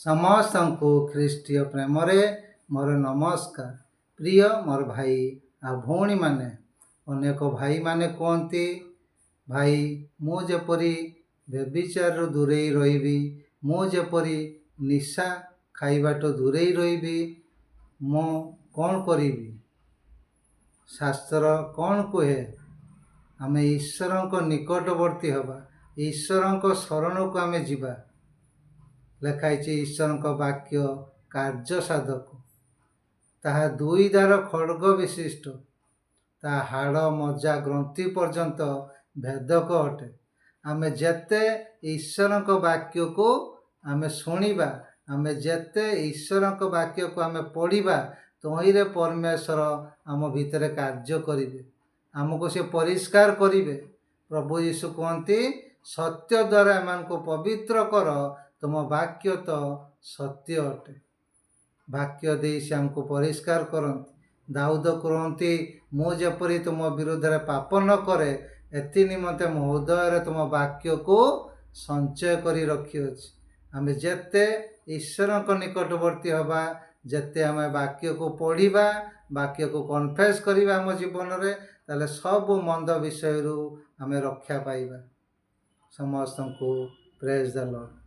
ସମସ୍ତଙ୍କୁ ଖ୍ରୀଷ୍ଟୀୟ ପ୍ରେମରେ ମୋର ନମସ୍କାର। ପ୍ରିୟ ମୋର ଭାଇ ଆଉ ଭଉଣୀମାନେ, ଅନେକ ଭାଇମାନେ କୁହନ୍ତି, ଭାଇ ମୁଁ ଯେପରି ବ୍ୟଭିଚାରରୁ ଦୂରେଇ ରହିବି, ମୁଁ ଯେପରି ନିଶା ଖାଇବାଠୁ ଦୂରେଇ ରହିବି, ମୁଁ କ'ଣ କରିବି? ଶାସ୍ତ୍ର କ'ଣ କୁହେ? ଆମେ ଈଶ୍ୱରଙ୍କ ନିକଟବର୍ତ୍ତୀ ହେବା, ଈଶ୍ୱରଙ୍କ ଶରଣକୁ ଆମେ ଯିବା। ଲେଖା ହେଇଛି ଈଶ୍ୱରଙ୍କ ବାକ୍ୟ କାର୍ଯ୍ୟ ସାଧକ, ତାହା ଦୁଇ ଧାର ଖଡ଼୍ଗ ବିଶିଷ୍ଟ, ତାହା ହାଡ଼ ମଜ୍ଜା ଗ୍ରନ୍ଥି ପର୍ଯ୍ୟନ୍ତ ଭେଦକ ଅଟେ। ଆମେ ଯେତେ ଈଶ୍ୱରଙ୍କ ବାକ୍ୟକୁ ଆମେ ଶୁଣିବା, ଆମେ ଯେତେ ଈଶ୍ୱରଙ୍କ ବାକ୍ୟକୁ ଆମେ ପଢ଼ିବା, ତହିଁରେ ପରମେଶ୍ୱର ଆମ ଭିତରେ କାର୍ଯ୍ୟ କରିବେ, ଆମକୁ ସେ ପରିଷ୍କାର କରିବେ। ପ୍ରଭୁ ଯୀଶୁ କୁହନ୍ତି, ସତ୍ୟ ଦ୍ୱାରା ଏମାନଙ୍କୁ ପବିତ୍ର କର, ତୁମ ବାକ୍ୟ ତ ସତ୍ୟ ଅଟେ। ବାକ୍ୟ ଦେଇ ସେ ଆମକୁ ପରିଷ୍କାର କରନ୍ତି। ଦାଉଦ କୁହନ୍ତି, ମୁଁ ଯେପରି ତୁମ ବିରୁଦ୍ଧରେ ପାପ ନ କରେ, ଏଥି ନିମନ୍ତେ ମୋ ହୃଦୟରେ ତୁମ ବାକ୍ୟକୁ ସଞ୍ଚୟ କରି ରଖିଅଛି। ଆମେ ଯେତେ ଈଶ୍ୱରଙ୍କ ନିକଟବର୍ତ୍ତୀ ହେବା, ଯେତେ ଆମେ ବାକ୍ୟକୁ ପଢ଼ିବା, ବାକ୍ୟକୁ କନଫେସ୍ କରିବା ଆମ ଜୀବନରେ, ତାହେଲେ ସବୁ ମନ୍ଦ ବିଷୟରୁ ଆମେ ରକ୍ଷା ପାଇବା। ସମସ୍ତଙ୍କୁ ପ୍ରେଜ୍ ଦ ଲର୍ଡ।